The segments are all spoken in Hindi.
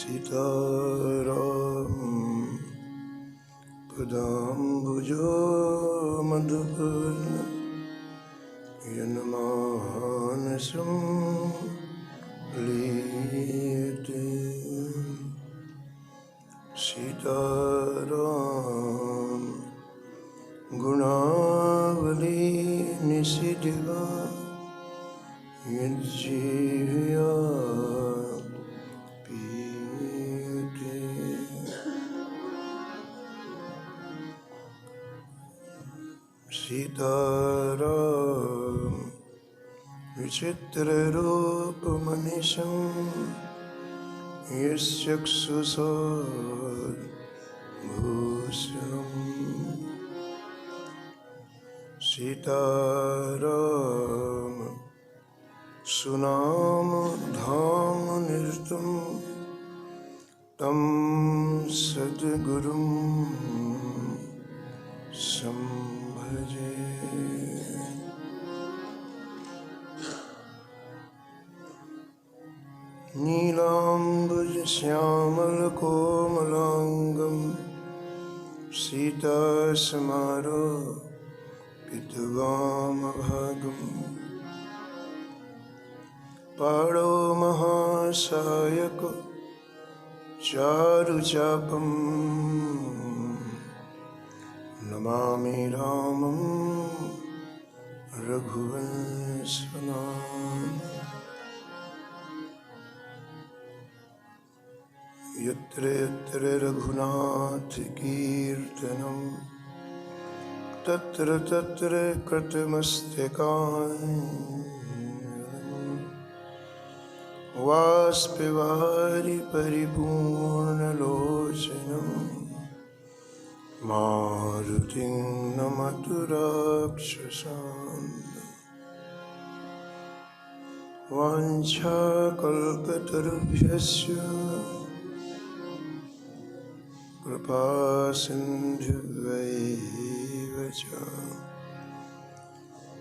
सीताराम पदाम्बुजो मधुपर्न यन्मानसं लीयते। सीताराम गुणावली निशिदिवा यज्जीव्या पीयते। सीताराम विचित्र रूप मनीषं यश्चक्षुषा भूषणम्। सीताराम सुनाम धाम निरतं तं सद्गुरुं संभजे। नीलाम्बुज श्यामल कोमलांगं सीतासमारोपितवामभागम्। पाणौ महासायक चारुचापं नमामि रामं रघुवंशनाथं। यत्र यत्र रघुनाथ कीर्तनं तत्र तत्र कृतमस्तकाञ्जलिं। वाष्पवारि परिपूर्णलोचनं मारुतिं नमतु राक्षसान्तकं। वाञ्छाकल्पतरुभ्यश्च कृपासिन्धुभ्यैव च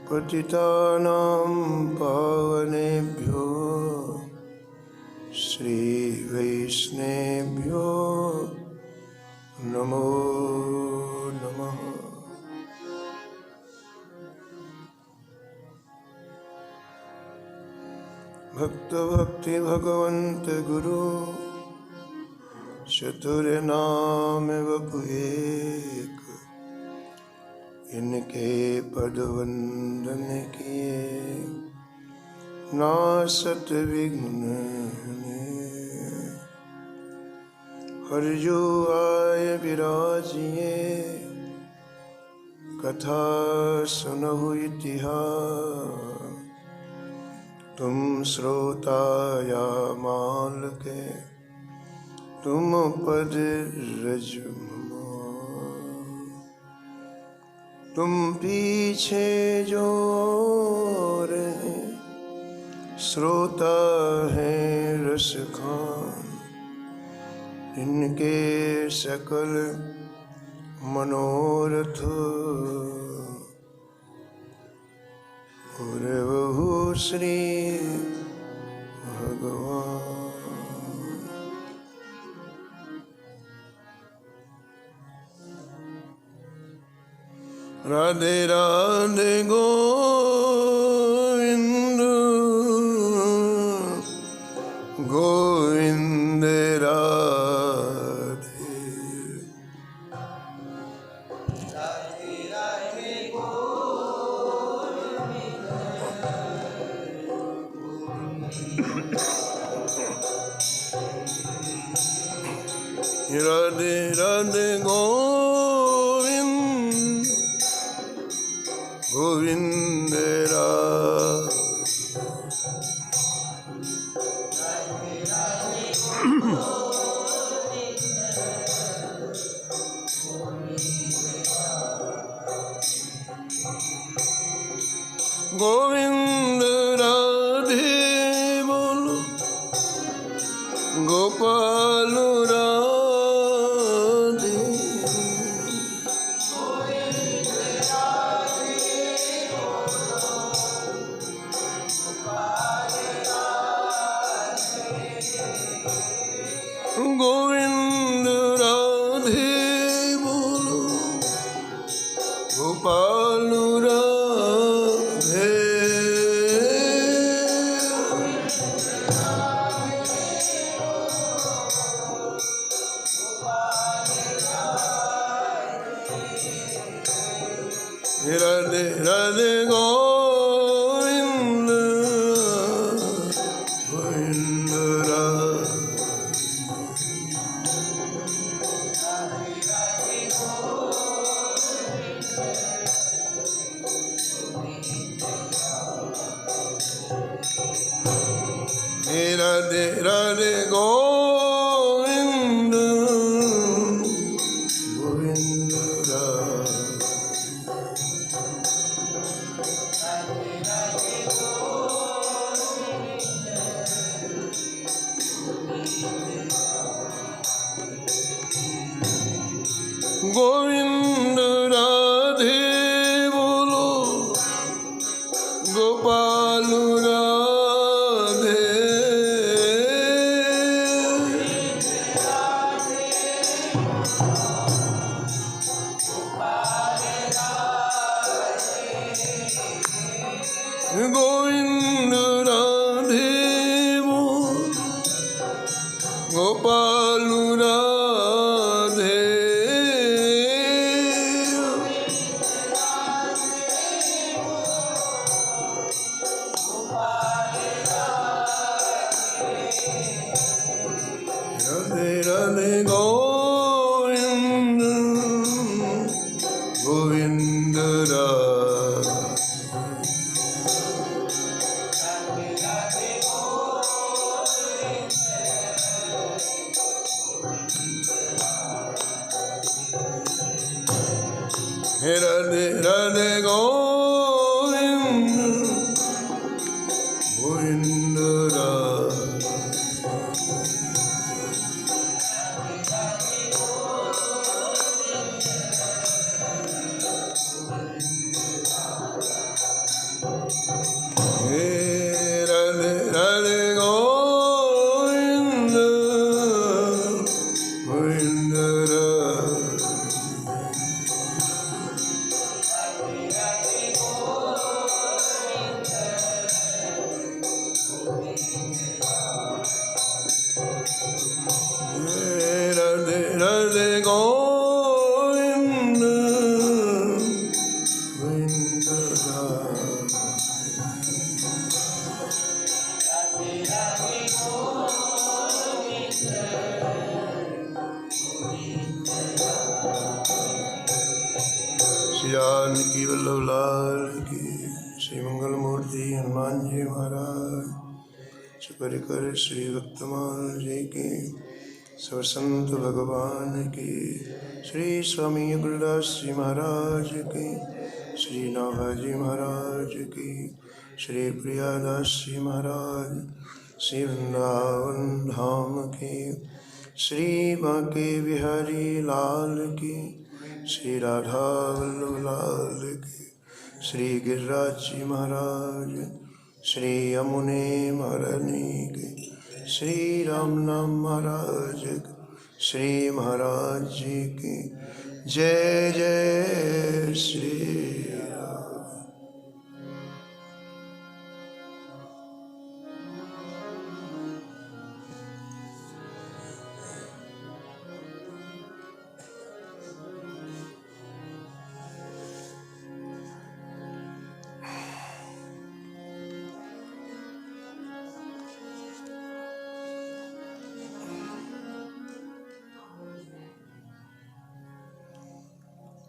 पतितानां पावनेभ्यो श्रीवैष्णवेभ्यो नमो नमः। भक्त भक्ति भगवंत गुरु चतुर नाम वपु एक। इनके पद वंदन किए नासत विघ्न। हर जो आय विराजिए कथा सुनहु इतिहास। तुम श्रोता या माल के तुम पद रज तुम पीछे जो रहे श्रोता है रस खान। इनके सकल मनोरथ पूरवहु श्री भगवान। राधे राधे गोविंद गोविंद राधे। राधे राधे गोविंद राधे राधे गोविंद गोविंद राधे बोलो गोपाल राधे। गोविंद राधे बोलो गोपाल राधे। राधे राधे गोविंद गोविंद राधे। राधे राधे गोविंद गोविंद राधे। गोविंद राधे बोलो गोपाल राधे। गोविंद राधे बोलो गोपाल राधे। राधे राधे गोविंद गोविंद राधे। राधे राधे गोविंद गोविंद राधे। राधे राधे गोविंद गोविंद राधे। राधे राधे गोविंद गोविंद राधे। श्री जानकी वल्लभ लाल की। श्री मंगल मूर्ति हनुमान जी महाराज कर श्री भक्तमाल जी की। सब संत भगवान की। श्री स्वामी गुरुदास जी महाराज की। श्री नाभाजी महाराज की। श्री प्रियादास जी महाराज। श्री वृंदावन धाम की। श्री बांके बिहारी लाल की। श्री राधा वल्लभ लाल की। श्री गिरिराज जी महाराज। श्री यमुने महारानी की। श्री राम नाम महाराज की। श्री महाराज जी की जय जय श्री राम।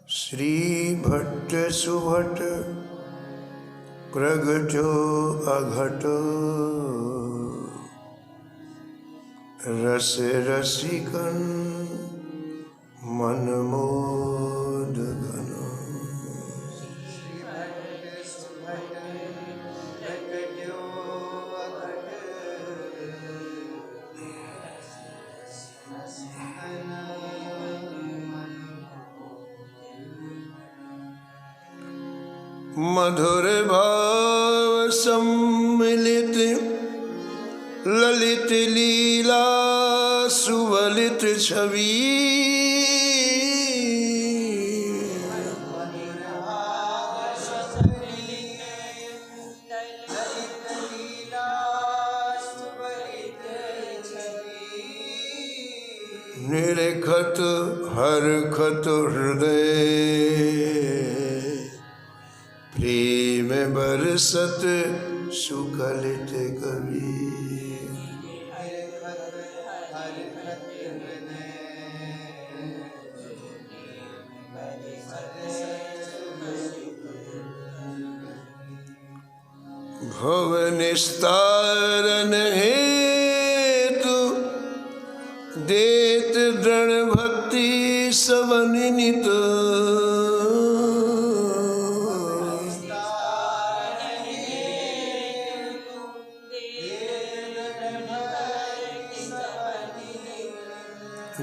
श्री भट्ट सुभट प्रगटो अघटो रस रसिकन मन मोद गनो। मधुर भाव सम्मिलित ललित लीला सुवलित छवि निरखत हरखत हृदय प्रेम बरसत सुकलित कवि भव निस्तारण हेतु देत दृढ़ भक्ति सवनित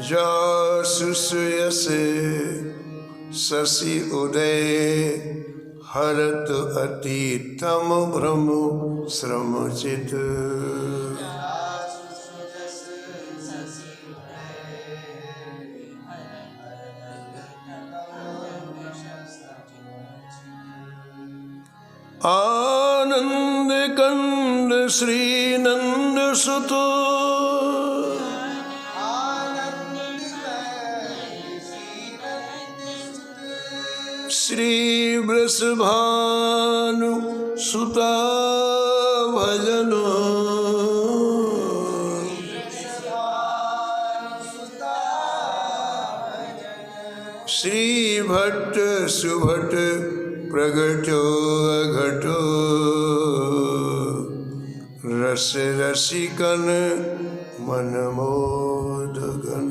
जासुसयसे शशि उदय हरत अतीतम भ्रम श्रम चित आनंद कंद श्री नंद सुत श्री वृषभानु सुता भजन श्री भट्ट सुभट प्रगटो अघटो रस रसिकन मन मोद गण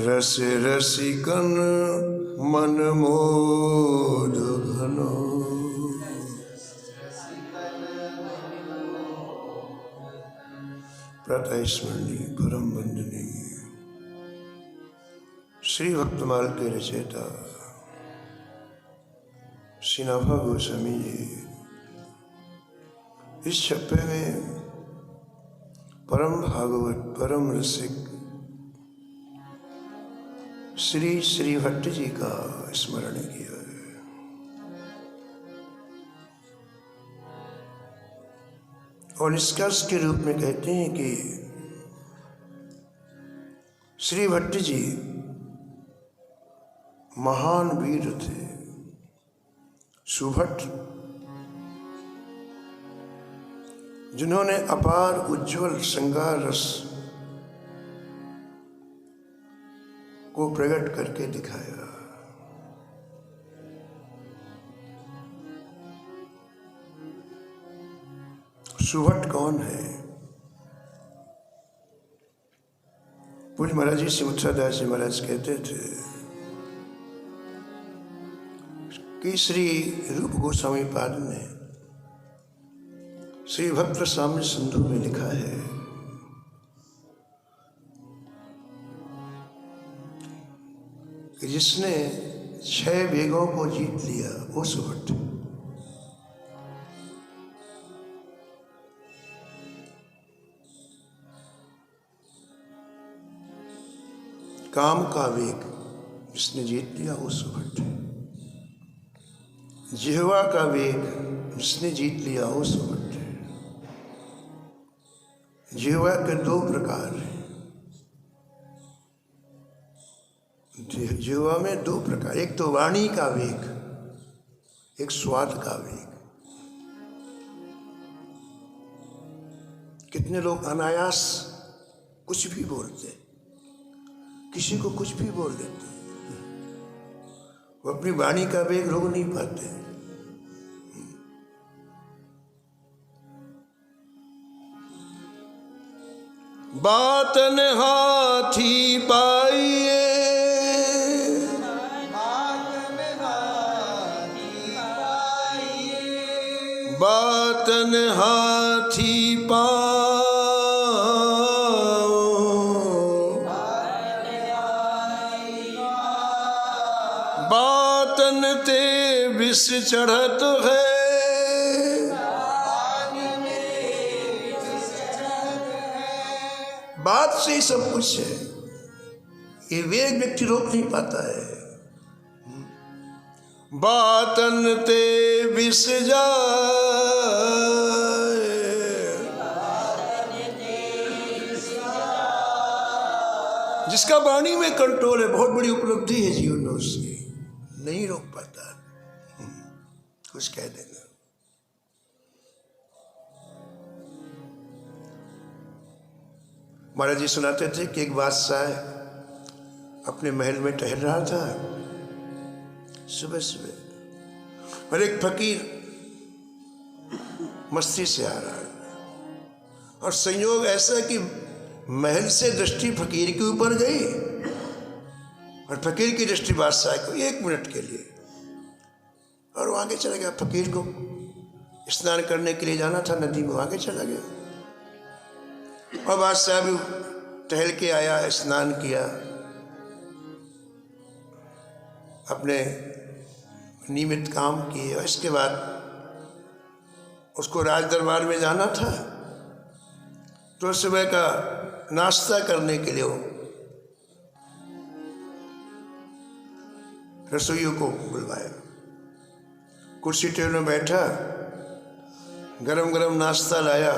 रस रसिकन मन मोद घनो प्रातः स्मरणीय परम वंदनीय श्री भक्तमाल के रचयिता श्री नाभा गोस्वामी जी इस छप्पे में परम भागवत परम रसिक श्री श्री भट्ट जी का स्मरण किया है। और निष्कर्ष के रूप में कहते हैं कि श्री भट्ट जी महान वीर थे। सुभट जिन्होंने अपार उज्जवल श्रृंगार रस को प्रकट करके दिखाया। सुभट कौन है? पूज्य महाराज जी श्री मुत्सरदास जी महाराज कहते थे कि श्री रूप गोस्वामी पाद ने श्री भक्त साम्य सिंधु में लिखा है कि जिसने 6 वेगों को जीत लिया वो सुभट। काम का वेग जिसने जीत लिया वो सुभट। जिह्वा का वेग जिसने जीत लिया वो सुभट। जिह्वा के 2 प्रकार हैं। जिह्वा में 2 प्रकार, एक तो वाणी का वेग, एक स्वाद का वेग। कितने लोग अनायास कुछ भी बोलते, किसी को कुछ भी बोल देते, वो अपनी वाणी का वेग रोक नहीं पाते। बातन हाथी पाइए, बातन हाथी पाओ, बातन ते विष चढ़त है, बात से ही सब कुछ है, ये वेग व्यक्ति रोक नहीं पाता है। बातन ते विष जाए, जिसका वाणी में कंट्रोल है, बहुत बड़ी उपलब्धि है जीवन में, उसकी नहीं रोक पाता, कुछ कह देगा। महाराज जी सुनाते थे कि एक बादशाह अपने महल में टहल रहा था सुबह सुबह, और एक फकीर मस्ती से आ रहा है, और संयोग ऐसा कि महल से दृष्टि फकीर के ऊपर गई, और फकीर की दृष्टि बादशाह को 1 मिनट के लिए, और वो आगे चला गया। फकीर को स्नान करने के लिए जाना था नदी में, आगे चला गया, और बादशाह भी टहल के आया, स्नान किया, अपने नियमित काम किए, और इसके बाद उसको राज दरबार में जाना था, तो सुबह का नाश्ता करने के लिए वो रसोइयों को बुलवाया, कुर्सी टेबल में बैठा, गरम गरम नाश्ता लाया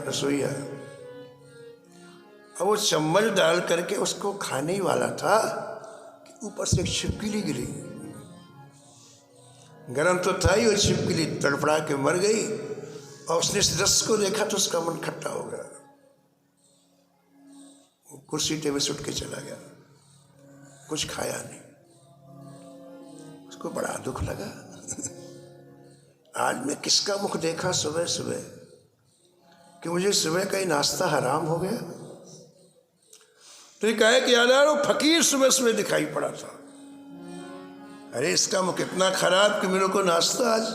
रसोइया, अब वो चम्मच डाल करके उसको खाने ही वाला था कि ऊपर से एक छिपकली गिरी। गरम तो था ही, वो छिपकली तड़फड़ा के मर गई, और उसने इस रस को देखा तो उसका मन खट्टा हो गया, वो कुर्सी टेबल से उठ के चला गया, कुछ खाया नहीं। उसको बड़ा दुख लगा, आज मैं किसका मुख देखा सुबह सुबह कि मुझे सुबह का ही नाश्ता हराम हो गया। तो ये कहे कि यार वो फकीर सुबह सुबह दिखाई पड़ा था, अरे इसका मुख इतना खराब कि मेरे को नाश्ता आज।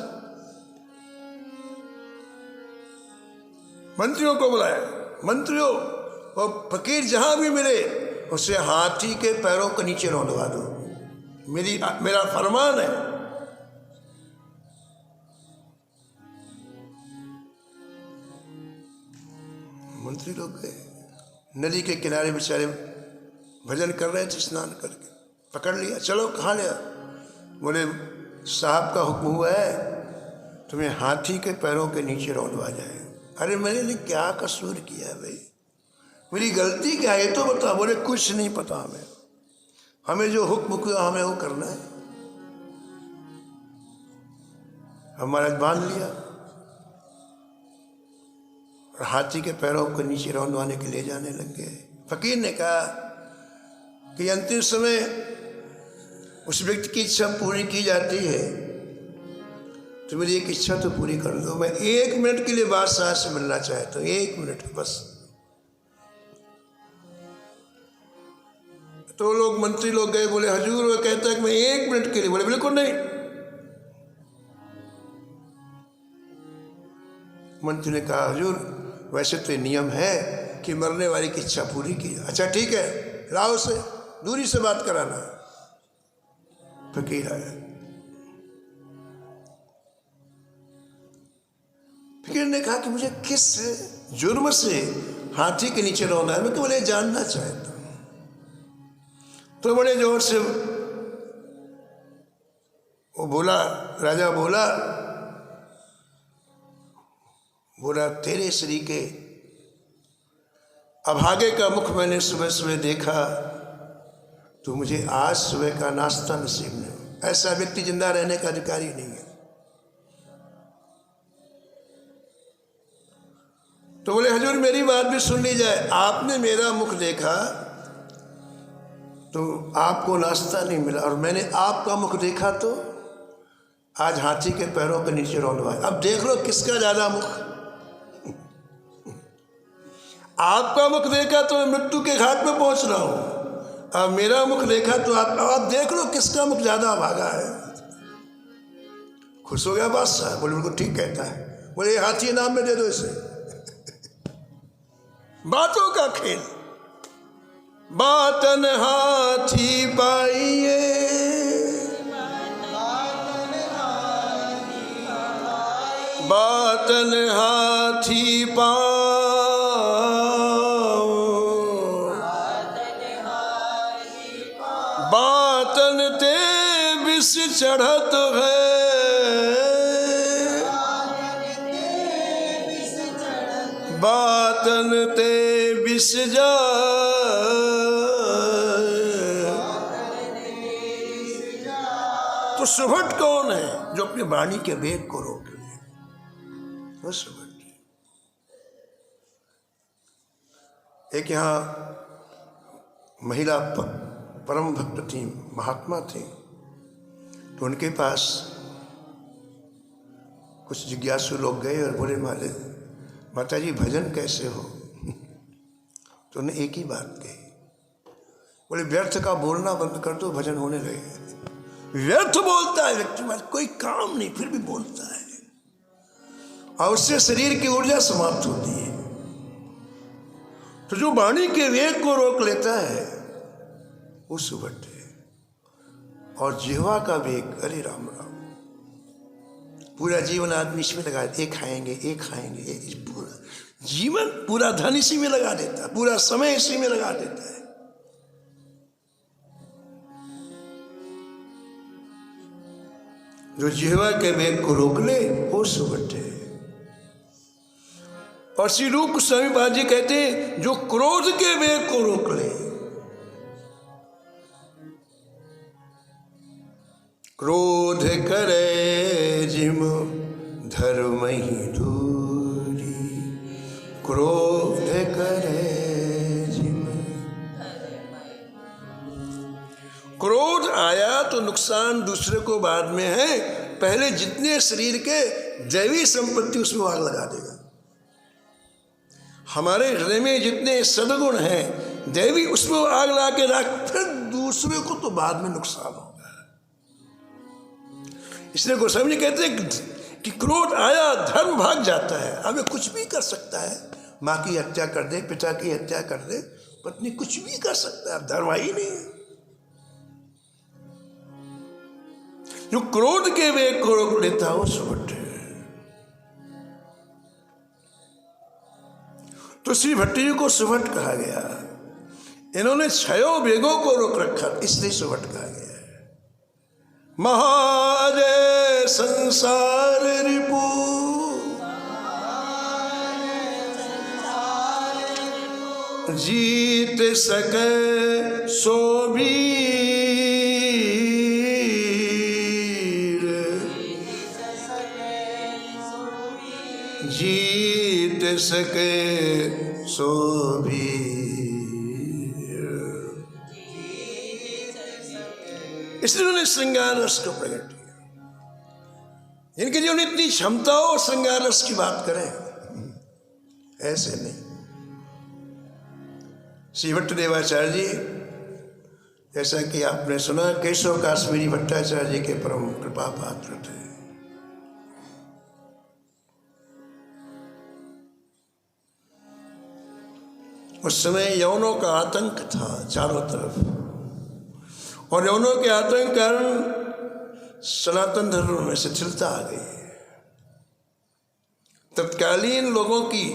मंत्रियों को बुलाया, मंत्रियों वो फकीर जहां भी मिले उसे हाथी के पैरों के नीचे रौंदवा दो, मेरा फरमान है। मंत्री लोग गए, नदी के किनारे बेचारे भजन कर रहे थे, स्नान करके पकड़ लिया, चलो कहाँ लिया? बोले साहब का हुक्म हुआ है तुम्हें हाथी के पैरों के नीचे रौंदवा जाए। अरे मैंने क्या कसूर किया भाई, मेरी गलती क्या है तो बता। बोले कुछ नहीं पता हमें जो हुक्म किया हमें वो करना है। हमारा बांध लिया और हाथी के पैरों को नीचे रौंदवाने के लिए जाने लग गए। फकीर ने कहा कि अंतिम समय उस व्यक्ति की इच्छा पूरी की जाती है, तो मेरी एक इच्छा तो पूरी कर दो। मैं 1 मिनट के लिए बादशाह से मिलना चाहता हूँ, 1 मिनट बस। तो लोग मंत्री लोग गए, बोले हजूर वो कहता है कि मैं 1 मिनट के लिए। बोले बिल्कुल नहीं। मंत्री ने कहा हजूर वैसे तो नियम है कि मरने वाले की इच्छा पूरी की। अच्छा ठीक है, लाओ से दूरी से बात कराना। फकीर आया, फकीर ने कहा कि मुझे किस जुर्म से हाथी के नीचे रौंदा है, मैं तो बोले जानना चाहता हूं। तो बड़े जोर से वो बोला, राजा बोला तेरे श्री के अभागे का मुख मैंने सुबह सुबह देखा, तो मुझे आज सुबह का नाश्ता नसीब नहीं। ऐसा व्यक्ति जिंदा रहने का अधिकारी नहीं है। तो बोले हजूर मेरी बात भी सुन ली जाए, आपने मेरा मुख देखा तो आपको नाश्ता नहीं मिला, और मैंने आपका मुख देखा तो आज हाथी के पैरों के नीचे रौंदवाया। अब देख लो किसका ज्यादा मुख। आपका मुख देखा तो मैं मृत्यु के घाट में पहुंच रहा हूं, अब मेरा मुख देखा तो आप देख लो किसका मुख ज्यादा भागा है। खुश हो गया बादशाह, बोले बिल्कुल ठीक कहता है। बोले ये हाथी नाम में दे दो इसे। बातों का खेल, बातन हाथी पाइए, बातन हाथी पाँव, बातन ते विष चढ़त है, बातन ते विष तो सुभट कौन है जो अपनी वाणी के वेग को रोक ले? वो सुभट। एक यहाँ महिला परम भक्त थी, महात्मा थी, तो उनके पास कुछ जिज्ञासु लोग गए और बोले माता जी भजन कैसे हो? तो उन्होंने एक ही बात कही, बोले व्यर्थ का बोलना बंद कर दो, भजन होने लगेगा। व्यर्थ बोलता है व्यक्ति, कोई काम नहीं फिर भी बोलता है, और उससे शरीर की ऊर्जा समाप्त होती है। तो जो वाणी के वेग को रोक लेता है वो सुभट है। और जिह्वा का वेग, अरे राम राम, पूरा जीवन आदमी इसमें लगा, एक खाएंगे एक खाएंगे, पूरा जीवन पूरा धन इसी में लगा देता है, पूरा समय इसी में लगा देता है। जो जिह्वा के वेग को रोक ले वो सुभट है। और श्री रूप गोस्वामी पाद जी कहते हैं जो क्रोध के वेग को रोक ले, क्रोध करे जिम धर्म ही दूरी, क्रोध करे जिम। क्रोध आया तो नुकसान दूसरे को बाद में है, पहले जितने शरीर के दैवी संपत्ति उसमें आग लगा देगा। हमारे हृदय में जितने सद्गुण हैं दैवी, उसमें आग लगा के रख, फिर दूसरे को तो बाद में नुकसान होगा। इसलिए गोस्वामी जी कहते हैं कि क्रोध आया धर्म भाग जाता है। अब कुछ भी कर सकता है, माँ की हत्या कर दे, पिता की हत्या कर दे, पत्नी कुछ भी कर सकता है, धर्म ही नहीं है। जो क्रोध के वेग को रोक लेता है वो सुभट है। तो श्री भट्ट जी को सुभट कहा गया। इन्होंने 6 वेगों को रोक रखा, इसलिए सुभट कहा गया। महाजय संसार रिपु, जीत सके सो वीर, जीत सके सो वीर। इसलिए उन्होंने श्रृंगार रस को प्रकट किया। इनके जीवन में इतनी क्षमता हो श्रृंगार रस की बात करें, ऐसे नहीं। श्री भट्ट देवाचार्य जी, जैसा कि आपने सुना, केशव काश्मीरी भट्टाचार्य जी के परम कृपा पात्र थे। उस समय यवनों का आतंक था चारों तरफ, और यवनों के आतंक कारण सनातन धर्म में शिथिलता आ गई। तत्कालीन लोगों की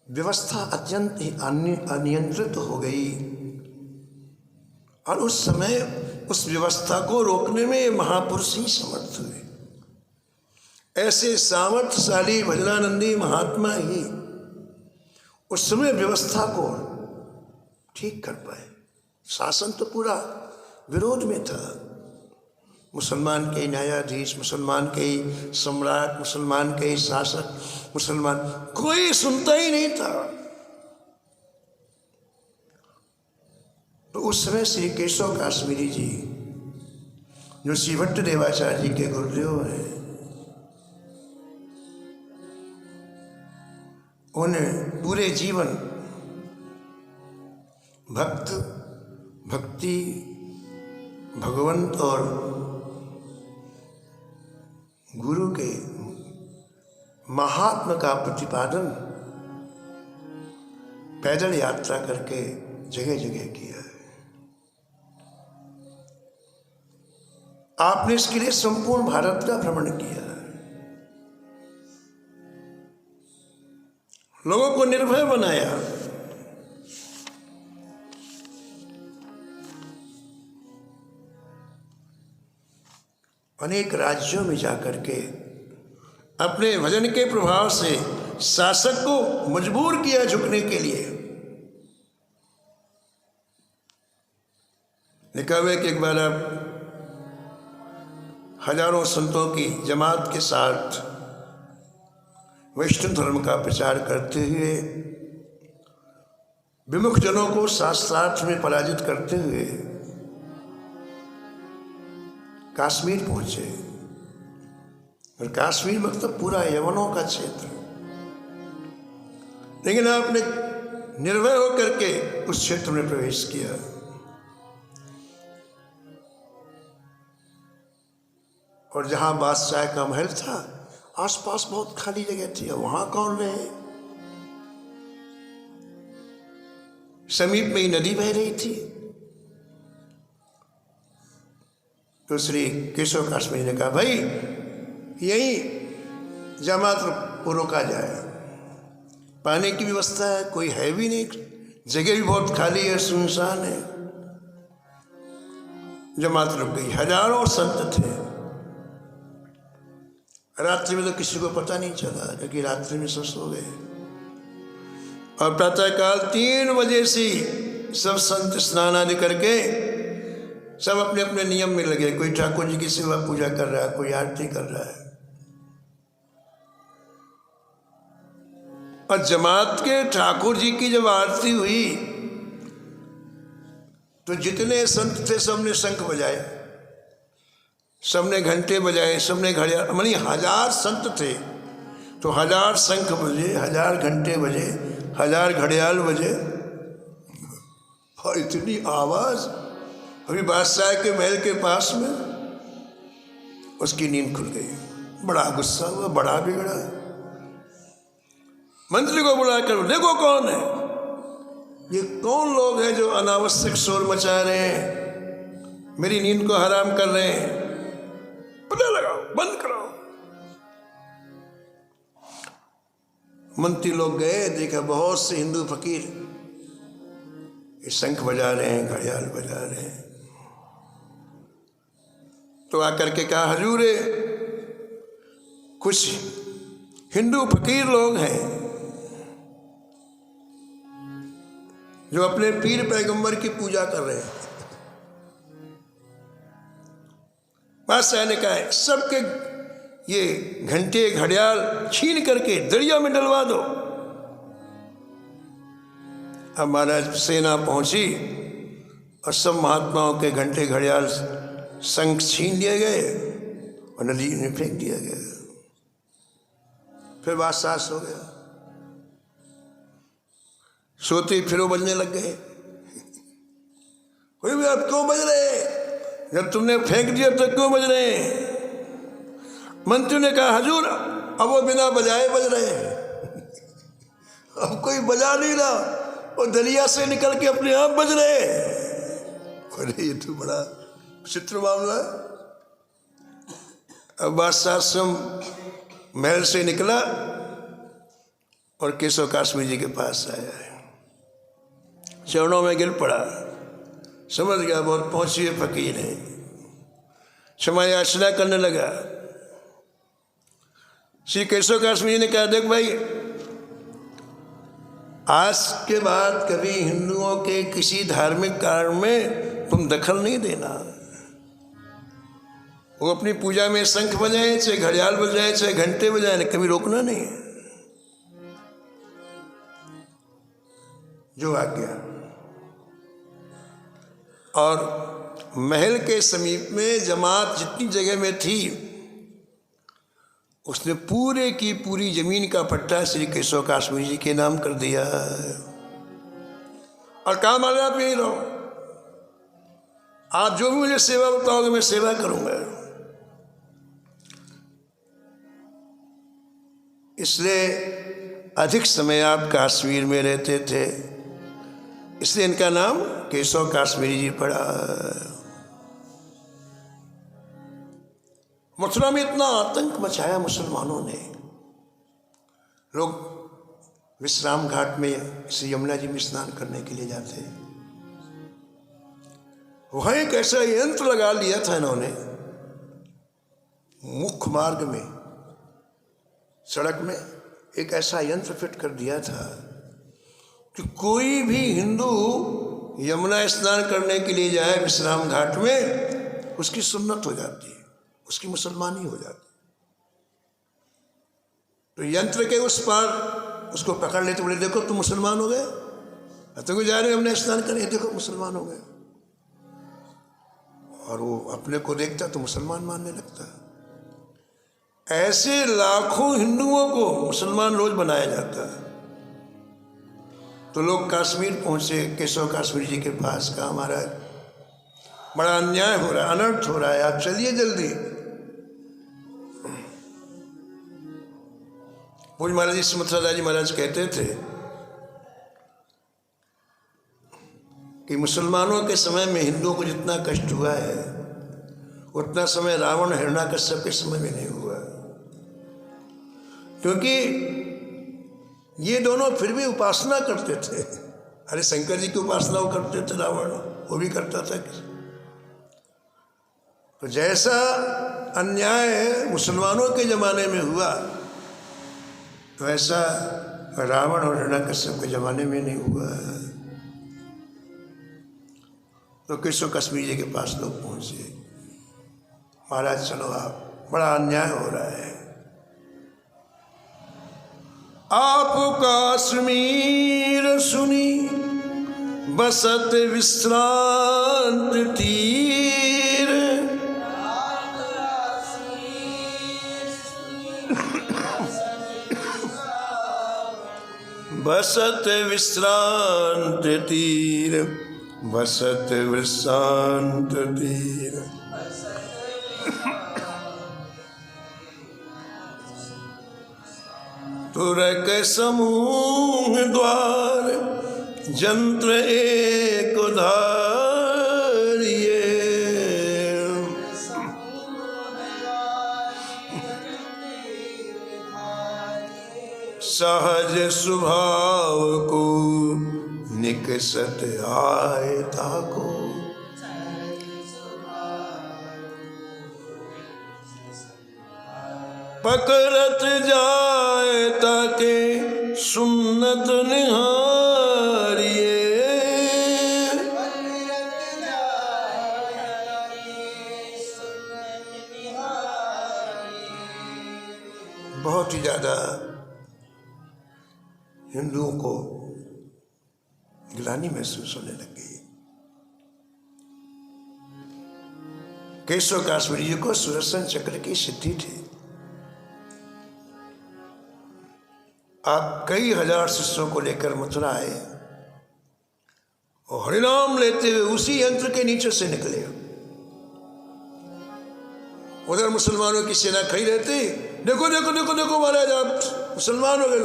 व्यवस्था अत्यंत ही अनियंत्रित हो गई, और उस समय उस व्यवस्था को रोकने में महापुरुष ही समर्थ हुए। ऐसे सामर्थ्यशाली भजनानंदी महात्मा ही उस समय व्यवस्था को ठीक कर पाए। शासन तो पूरा विरोध में था, मुसलमान के न्यायाधीश, मुसलमान के सम्राट, मुसलमान के शासक, मुसलमान, कोई सुनता ही नहीं था। तो उस समय श्री केशव काश्मीरी जी, जो श्री भट्ट देवाचार्य जी के गुरुदेव हैं, उन्हें पूरे जीवन भक्ति, भगवंत और गुरु के महात्मा का प्रतिपादन पैदल यात्रा करके जगह जगह किया है। आपने इसके लिए संपूर्ण भारत का भ्रमण किया है। लोगों को निर्भय बनाया। अनेक राज्यों में जाकर के अपने भजन के प्रभाव से शासक को मजबूर किया झुकने के लिए। लिखा हुआ है कि एक बार आप हजारों संतों की जमात के साथ वैष्णव धर्म का प्रचार करते हुए विमुख जनों को शास्त्रार्थ में पराजित करते हुए कश्मीर पहुंचे। और कश्मीर मतलब पूरा यवनों का क्षेत्र, लेकिन आपने निर्भय होकर के उस क्षेत्र में प्रवेश किया। और जहां बादशाह का महल था आसपास बहुत खाली जगह थी, वहां कौन रहे? समीप में ही नदी बह रही थी। तो श्री केशव कश्मीरी ने कहा, भाई यही जमात को रोका जाए, पानी की व्यवस्था है, कोई है भी नहीं, जगह भी बहुत खाली है, सुनसान है। जमात रुक गई। हजारों संत थे। रात्रि में तो किसी को पता नहीं चला, क्योंकि रात्रि में सब सो गए। और प्रातःकाल 3 बजे से सब संत स्नान आदि करके सब अपने अपने नियम में लगे। कोई ठाकुर जी की सेवा पूजा कर रहा है, कोई आरती कर रहा है। और जमात के ठाकुर जी की जब आरती हुई तो जितने संत थे सबने शंख बजाए, सबने घंटे बजाए, सबने घड़ियाल, मानी 1000 संत थे तो 1000 शंख बजे, 1000 घंटे बजे, 1000 घड़ियाल बजे। और इतनी आवाज। अभी बादशाह के महल के पास में उसकी नींद खुल गई। बड़ा गुस्सा हुआ, बड़ा बिगड़ा। मंत्री को बुलाकर, देखो कौन है ये, कौन लोग हैं जो अनावश्यक शोर मचा रहे हैं, मेरी नींद को हराम कर रहे हैं, पता लगाओ, बंद कराओ। मंत्री लोग गए, देखा बहुत से हिंदू फकीर शंख बजा रहे हैं, घड़ियाल बजा रहे हैं। तो आकर के कहा, हजूर कुछ हिंदू फकीर लोग हैं जो अपने पीर पैगंबर की पूजा कर रहे हैं। बादशाह ने कहा, सबके ये घंटे घड़ियाल छीन करके दरिया में डलवा दो। अब महाराज सेना पहुंची और सब महात्माओं के घंटे घड़ियाल शंख छीन लिए गए और नदी में फेंक दिया गया। फिर बादशाह सो गया। सोते ही फिर वो बजने लग गए। अब क्यों बज रहे? जब तुमने फेंक दिया तो क्यों बज रहे हैं? मंत्री ने कहा, हजूर अब वो बिना बजाए बज रहे हैं। अब कोई बजा नहीं रहा, वो दरिया से निकल के अपने आप बज रहे हैं। अरे ये तो बड़ा विचित्र मामला है। अब बादशाह स्वयं महल से निकला और केशव कश्मीरी जी के पास आया है, चरणों में गिर पड़ा। समझ गया बहुत पहुंची हुए फकीर है। क्षमा याचना करने लगा। श्री केशव कश्मीरी ने कहा, देख भाई, आज के बाद कभी हिंदुओं के किसी धार्मिक कार्य में तुम दखल नहीं देना। वो अपनी पूजा में शंख बजाए, चाहे घड़ियाल बजाए, चाहे घंटे बजाए, कभी रोकना नहीं है। जो आज्ञा। और महल के समीप में जमात जितनी जगह में थी उसने पूरे की पूरी जमीन का पट्टा श्री केशव कश्मीरी जी के नाम कर दिया। और कहा, मारे आप यही रहो, आप जो भी मुझे सेवा बताओगे मैं सेवा करूंगा। इसलिए अधिक समय आप कश्मीर में रहते थे, इसलिए इनका नाम केशव कश्मीरी जी पड़ा। मथुरा में इतना आतंक मचाया मुसलमानों ने, लोग विश्राम घाट में श्री यमुना जी में स्नान करने के लिए जाते हैं। वहां एक ऐसा यंत्र लगा लिया था इन्होंने मुख्य मार्ग में, सड़क में एक ऐसा यंत्र फिट कर दिया था कि कोई भी हिंदू यमुना स्नान करने के लिए जाए विश्राम घाट में, उसकी सुन्नत हो जाती है, उसकी मुसलमानी हो जाती है। तो यंत्र के उस पार उसको पकड़ लेते, बोले देखो तुम मुसलमान हो गए, तुम जा रहे हो यमुना स्नान करने, देखो मुसलमान हो गए। और वो अपने को देखता तो मुसलमान मानने लगता। ऐसे लाखों हिंदुओं को मुसलमान रोज बनाया जाता है। तो लोग कश्मीर पहुंचे, केशव काश्मीर जी के पास, कहा महाराज बड़ा अन्याय हो रहा है, अनर्थ हो रहा है, आप चलिए जल्दी। पूज्य महाराज जी सुमथरा जी महाराज कहते थे कि मुसलमानों के समय में हिंदुओं को जितना कष्ट हुआ है उतना समय रावण हिरण्याकश्यप के समय में नहीं हुआ, क्योंकि ये दोनों फिर भी उपासना करते थे। अरे शंकर जी की उपासना वो करते थे, रावण वो भी करता था। तो जैसा अन्याय मुसलमानों के जमाने में हुआ तो ऐसा रावण और हिरण्याकश्यप के जमाने में नहीं हुआ। तो केशव कश्मीर जी के पास लोग पहुंचे, महाराज चलो आप, बड़ा अन्याय हो रहा है, आप कश्मीर सुनी बसत विश्रांत तीर, बसत विश्रांत तीर, बसत विश्रांत तीर। तुरक समूह द्वार जंत्र एक उधारिये, सहज स्वभाव को निकसत आए ताको, पकड़त जाए ताके सुन्नत निहारिये, बहुत ही ज्यादा हिंदुओं को गिलानी महसूस होने लग गई। केशव काश्मीरी जी को सुदर्शन चक्र की सिद्धि थी। आप कई हजार शिष्यों को लेकर मथुरा आए और हरिनाम लेते हुए उसी यंत्र के नीचे से निकले। उधर मुसलमानों की सेना खड़ी रहती, देखो देखो देखो देखो महाराज आप मुसलमान हो गए।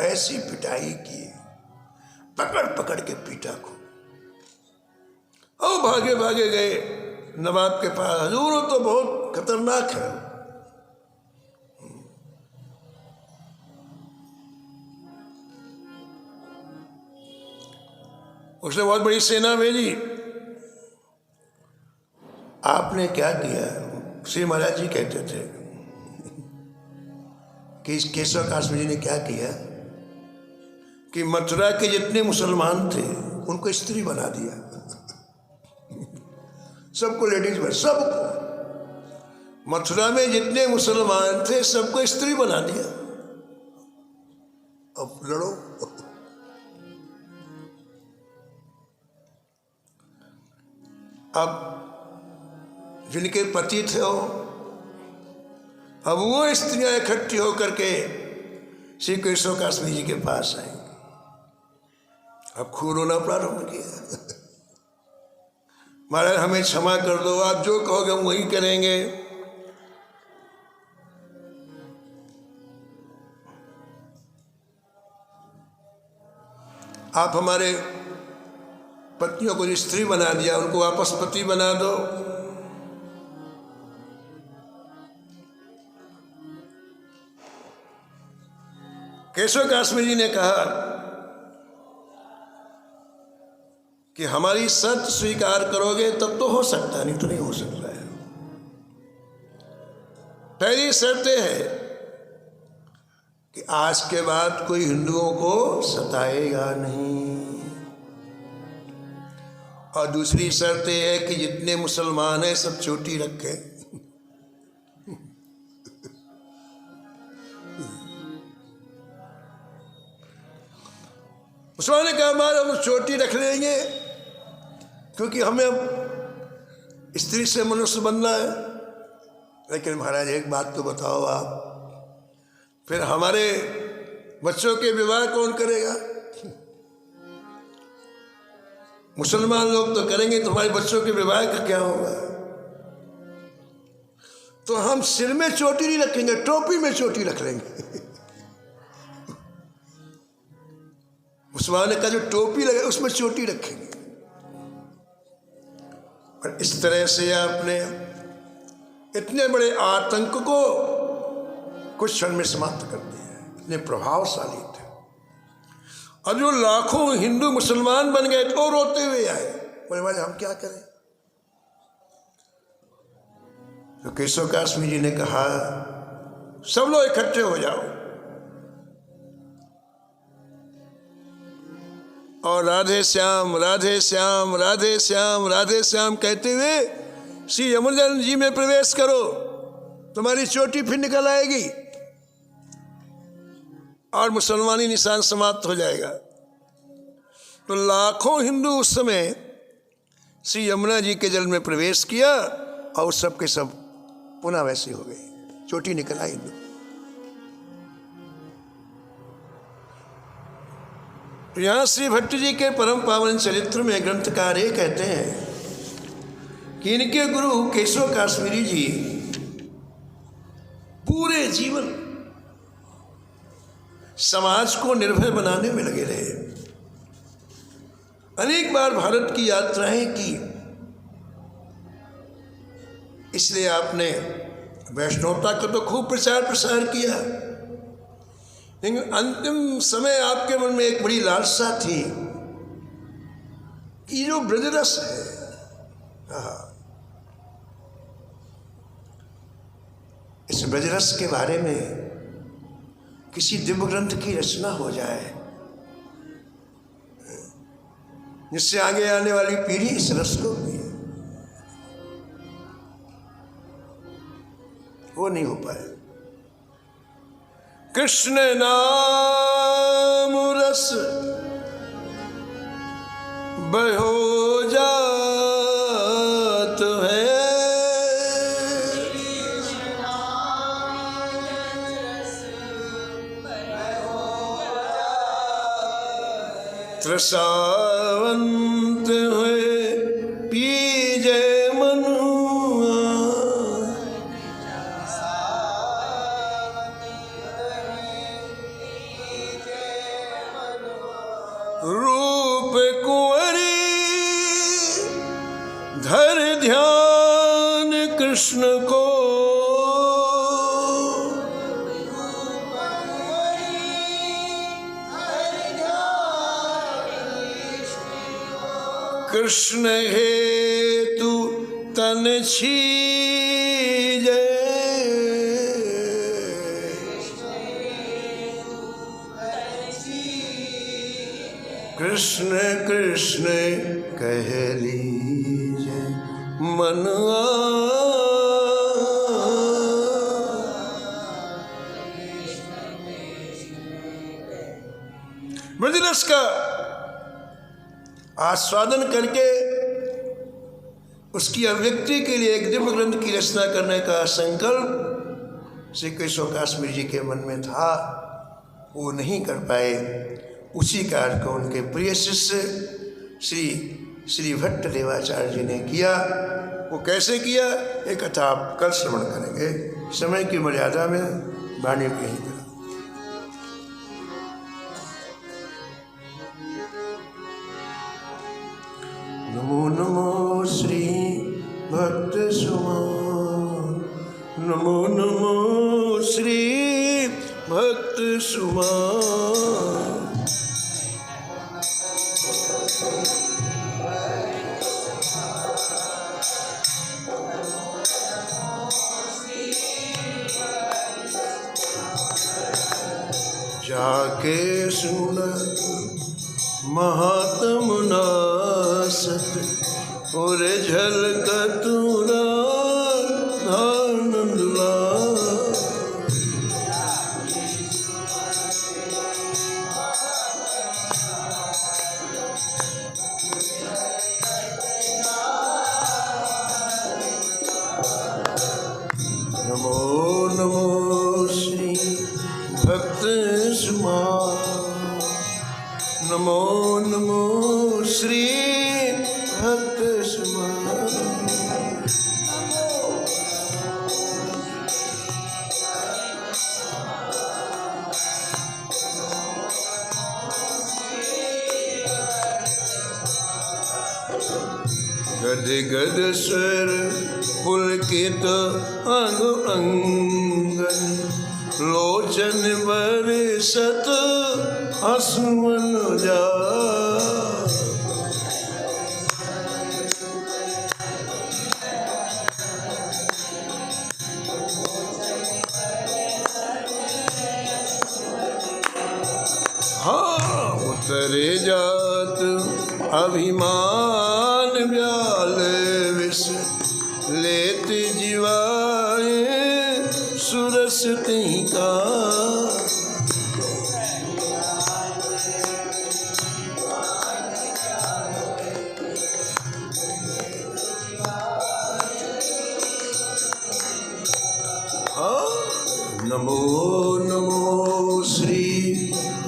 ऐसी पिटाई की, पकड़ पकड़ के पीटा को, और भागे भागे गए नवाब के पास। हजूर तो बहुत खतरनाक है। उसने बहुत बड़ी सेना भेजी। आपने क्या किया? श्री महाराज जी कहते थे कि इस केशव काश्मीरी ने क्या किया कि मथुरा के जितने मुसलमान थे उनको स्त्री बना दिया, सबको लेडीज बना, सबको मथुरा में जितने मुसलमान थे सबको स्त्री बना दिया। अब लड़ो। अब जिनके पति थे अब वो स्त्रियां इकट्ठी होकर के श्री केशव काश्मीरी जी के पास आई। अब खूब रोना प्रारंभ किया, महाराज हमें क्षमा कर दो, आप जो कहोगे हम वही करेंगे। आप हमारे पत्नियों को स्त्री बना दिया, उनको वापस पति बना दो। केशव काश्मीरी जी ने कहा कि हमारी शर्त स्वीकार करोगे तब तो हो सकता है, नहीं तो नहीं हो सकता है। पहली शर्त है कि आज के बाद कोई हिंदुओं को सताएगा नहीं, और दूसरी शर्त यह है कि जितने मुसलमान हैं सब चोटी रखें। मुसलमान ने कहा हमारे हम चोटी रख लेंगे क्योंकि हमें अब स्त्री से मनुष्य बनना है। लेकिन महाराज एक बात तो बताओ आप, फिर हमारे बच्चों के विवाह कौन करेगा? मुसलमान लोग तो करेंगे तो हमारे बच्चों के विवाह का क्या होगा? तो हम सिर में चोटी नहीं रखेंगे, टोपी में चोटी रख लेंगे। मुसलमान का जो टोपी लगे उसमें चोटी रखेंगे। और इस तरह से आपने इतने बड़े आतंक को कुछ क्षण में समाप्त कर दिया, इतने प्रभावशाली थे। और जो लाखों हिंदू मुसलमान बन गए तो रोते हुए आए, बोले भाई हम क्या करें? तो केशव काश्मीरी जी ने कहा सब लोग इकट्ठे हो जाओ और राधे श्याम राधे श्याम राधे श्याम राधे श्याम कहते हुए श्री यमुनानंद जी में प्रवेश करो, तुम्हारी चोटी फिर निकल आएगी और मुसलमानी निशान समाप्त हो जाएगा। तो लाखों हिंदू उस समय श्री यमुना जी के जल में प्रवेश किया और सब के सब पुनः वैसे हो गए, चोटी निकल आई हिंदू। तो यहाँ श्री भट्ट जी के परम पावन चरित्र में ग्रंथकार ये कहते हैं कि इनके गुरु केशव काश्मीरी जी पूरे जीवन समाज को निर्भय बनाने में लगे रहे। अनेक बार भारत की यात्राएं की, इसलिए आपने वैष्णवता का तो खूब प्रचार प्रसार किया, लेकिन अंतिम समय आपके मन में एक बड़ी लालसा थी कि जो ब्रजरस है, इस ब्रजरस के बारे में किसी दिव्य ग्रंथ की रचना हो जाए जिससे आगे आने वाली पीढ़ी इस रस को पिए। वो नहीं हो पाए। कृष्ण नाम रस बहो जात है, त्रसावंत हुए पीजे मनुआ, रूप कुंवरी धर ध्यान कृष्ण को, कृष्ण हेतु तन छीजे, कृष्ण कृष्ण कह लीजे मनवा। ब्रजरस का आस्वादन करके उसकी अभिव्यक्ति के लिए एक दिव्य ग्रंथ की रचना करने का संकल्प श्री केशव काश्मीरी जी के मन में था, वो नहीं कर पाए। उसी कार्य को उनके प्रिय शिष्य श्री भट्ट देवाचार्य जी ने किया। वो कैसे किया, एक कथा आप कल श्रवण करेंगे। समय की मर्यादा में वाणी को यहीं करा। नमो नमो श्री भक्त सुमान, नमो नमो श्री भक्त भक्त सुमान। जाके सुनत महात्म नासत और झलकत राधानंदला। नमो नमो श्री भक्त सुमान। नमो नमो श्री भक्त सुमान। गद गद स्वर पुलकित अंग अंगन लोचन बरसत आसमन जा। हाँ उतरे जात अभिमान व्याल विष लेत जीवाए सुरस तिहि का। नमो नमो श्री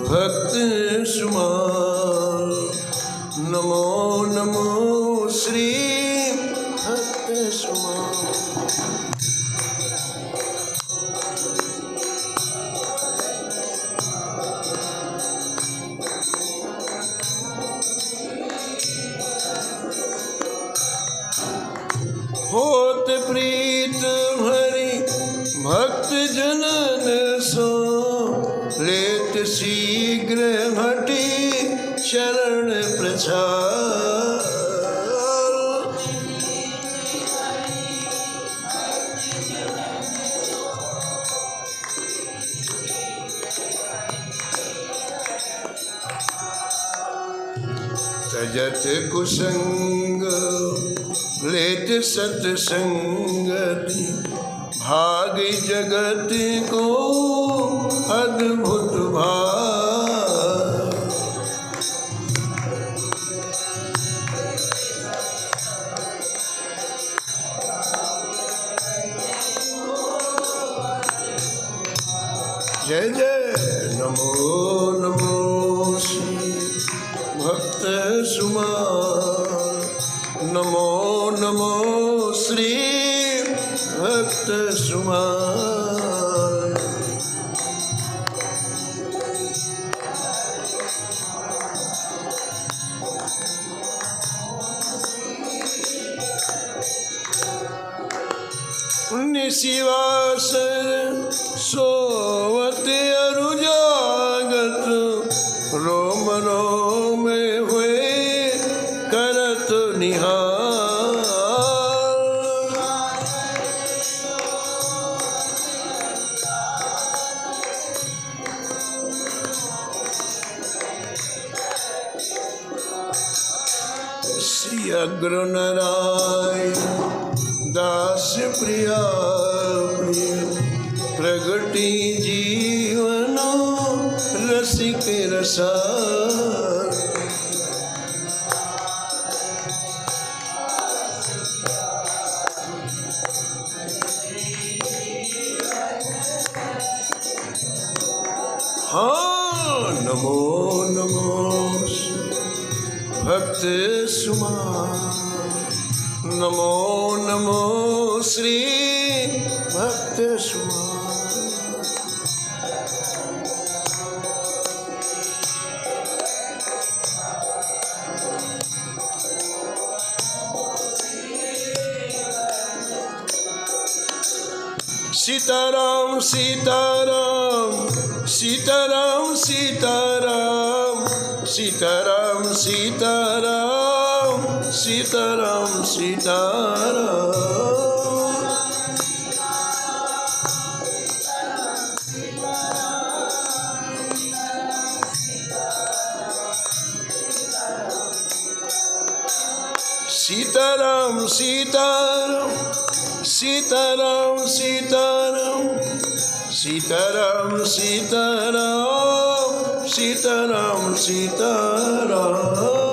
भक्त सुमान। नमो नमो श्री भक्त सुमान। होत प्रीत भरी भक्त जनन सो लेत शीघ्र हटी शरण प्रचार। तजत कुसंग लेत सत्संगति भाग जगत को अद्भुत भाग। जय जय नमो नमो श्री भक्त सुमान। नमो नमो श्री भक्त सुमान। निशिवासर सोवत अरु जागत रोम रोम हुए करत निहार। श्री अग्र नारायण दास प्रिया प्रिय प्रगति जीवन रसिक रसा। हाँ नमो नमो भक्त सुमान। नमो नमो श्री भक्त सुमान। सीताराम सीताराम सीताराम सीताराम सीताराम सीताराम सीताराम सीताराम सीताराम सीताराम सीताराम सीताराम सीताराम सीताराम सीताराम सीताराम